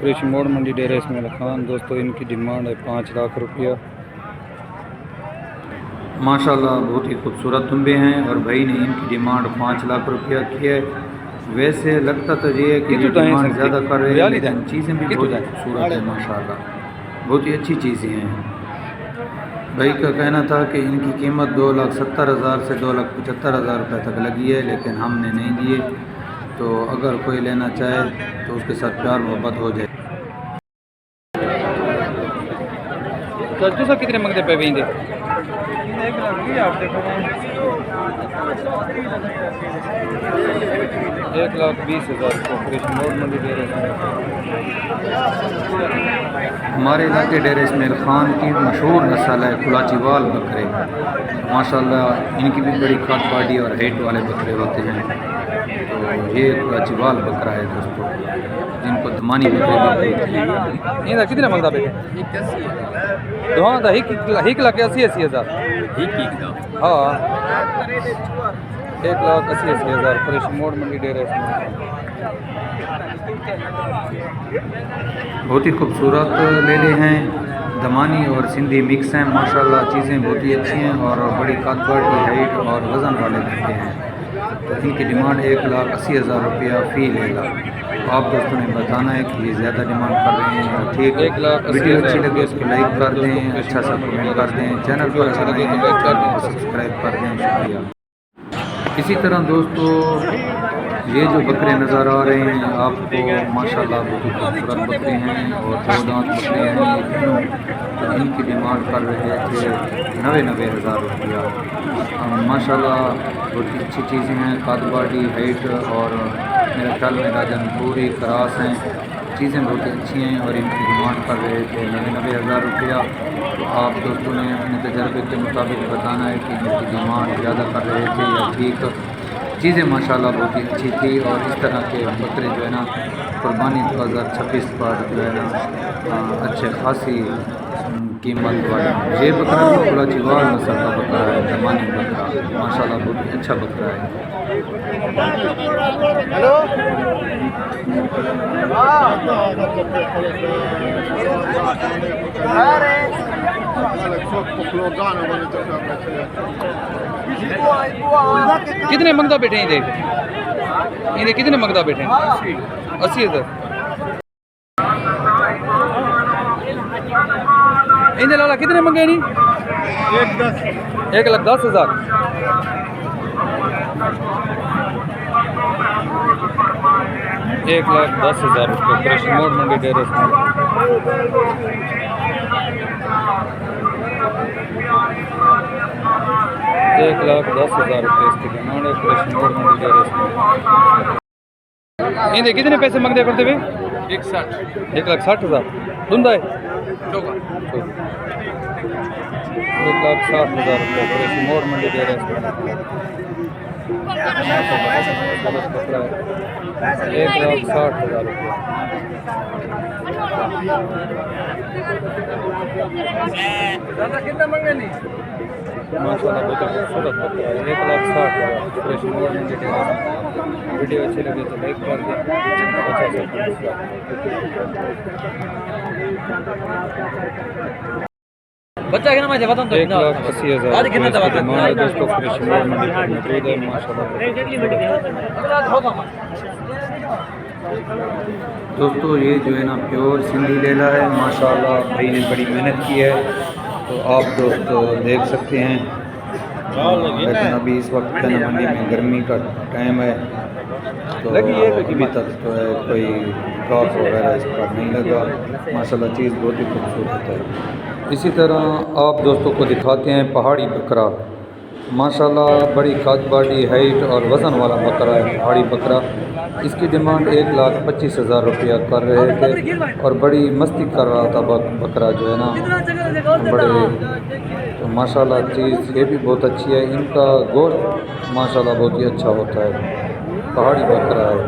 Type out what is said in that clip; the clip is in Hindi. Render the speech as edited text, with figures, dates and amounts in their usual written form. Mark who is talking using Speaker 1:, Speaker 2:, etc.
Speaker 1: कृषि मोड़ मंडी डेरा इस्माइल खान। दोस्तों इनकी डिमांड है 5 लाख रुपया। माशाल्लाह बहुत ही खूबसूरत दुम्बे हैं और भाई ने इनकी डिमांड 5 लाख रुपया की है। वैसे लगता तो ये है कि ये डिमांड ज़्यादा कर रहे हैं, लेकिन चीज़ें भी बहुत खूबसूरत है माशाल्लाह, बहुत ही अच्छी चीज़ें हैं। भाई का कहना था कि इनकी कीमत 2,70,000 से 2,75,000 रुपये तक लगी है, लेकिन हमने नहीं दिए। तो अगर कोई लेना चाहे तो उसके साथ प्यार मोहब्बत हो जाए। तो कितने मंगते पे भी 1,20,000 हमारे इलाके डेरा इस्माइल खान की मशहूर नस्ल है कुलाचीवाल बकरे। माशाल्लाह इनकी भी बड़ी खाद पार्टी और हाइट वाले बकरे होते हैं। तो ये कुलाचीवाल बकरा है दोस्तों, जिनको दमानी बकरे भी कितने मंगता बेटे? हाँ 1,80,000। हाँ 1,80,000 कृषि मोड़ मंडी डेरा बहुत ही खूबसूरत लेले हैं। दमानी और सिंधी मिक्स हैं माशाल्लाह। चीज़ें बहुत ही अच्छी हैं और बड़ी कादबार की हाइट और वज़न वाले रहते हैं। तो इनकी डिमांड 1,80,000 रुपया फ़ी लेगा। आप दोस्तों ने बताना है कि ये ज़्यादा डिमांड कर रहे हैं या ठीक। वीडियो अच्छी लगे उसको लाइक कर दें, अच्छा सा कमेंट कर दें, चैनल पर अच्छा लगे तो सब्सक्राइब कर दें। शुक्रिया। इसी तरह दोस्तों ये जो बकरे नज़र आ रहे हैं आपको माशाल्लाह बहुत ही खूबसूरत बकरे हैं और 2 दांत बकरे हैं। ये तीनों इनकी डिमांड कर रहे थे 90,000 रुपया। माशाल्लाह बहुत ही अच्छी चीज़ें हैं, काद बॉडी हाइट और मेरे ख्याल में राजन पूरी क्रास हैं। चीज़ें बहुत ही अच्छी हैं और इनकी डिमांड कर रहे थे 90,000 रुपया। तो आप दोस्तों ने अपने तजर्बे के मुताबिक बताना है कि इनकी डिमांड ज़्यादा कर रहे थे या ठीक। चीज़ें माशाल्लाह बहुत ही अच्छी थी और इस तरह के बकरे जो है ना कुर्बानी 2026 पर जो है ना अच्छे खासी कीमत वाले। ये बकरा भी कुलाचीवाल नस्ल का बकरा है, दमानी बकरा माशाल्लाह बहुत ही अच्छा बकरा है। कितने मंगता बैठे इन्हें कितने मंगता बैठे? 80,000। इन्हें लाला कितने मंगे नहीं? 1,10,000। ₹1,10,000 कृषि मोड़ मंडी डेरा इस्माइल। 1,10,000 रुपये इसकी डिमांड है कृषि मोड़ मंडी डेरा इस्माइल। इन्हें कितने पैसे मांगते करते हुए? 1,60,000। धुंधा है 1,60,000 रुपये कृषि मोड़ मंडी डेरा इस्माइल। 1,60,000 रुपये। कितना मंगे नहीं माशाल्लाह बहुत खूबसूरत बकरा है। 1,60,000 कृषि मोड़ मंडी डेरा। वीडियो अच्छी लगे तो लाइक कर दें, अच्छा से बच्चा कितना मैं बताऊं तो 1,80,000 डिमांड दोस्तों कृषि मोड़ मंडी पर मौजूद है माशाल्लाह। दोस्तों ये जो है ना प्योर सिंधी लेला है माशाल्लाह। भाई ने बड़ी मेहनत की है तो आप दोस्तों देख सकते हैं। लेकिन अभी इस वक्त है मंडी में गर्मी का टाइम है तो अभी तक तो है कोई घास वगैरह इस पर नहीं लगा। माशाल्लाह चीज़ बहुत ही खूबसूरत है। इसी तरह आप दोस्तों को दिखाते हैं पहाड़ी बकरा। माशाल्लाह बड़ी खाद बॉडी हाइट और वज़न वाला बकरा है पहाड़ी बकरा। इसकी डिमांड 1,25,000 रुपया कर रहे थे और बड़ी मस्ती कर रहा था बकरा जो है ना बड़े। तो माशाल्लाह चीज़ ये भी बहुत अच्छी है। इनका गोश्त माशाल्लाह बहुत ही अच्छा होता है। पहाड़ी बकरा है।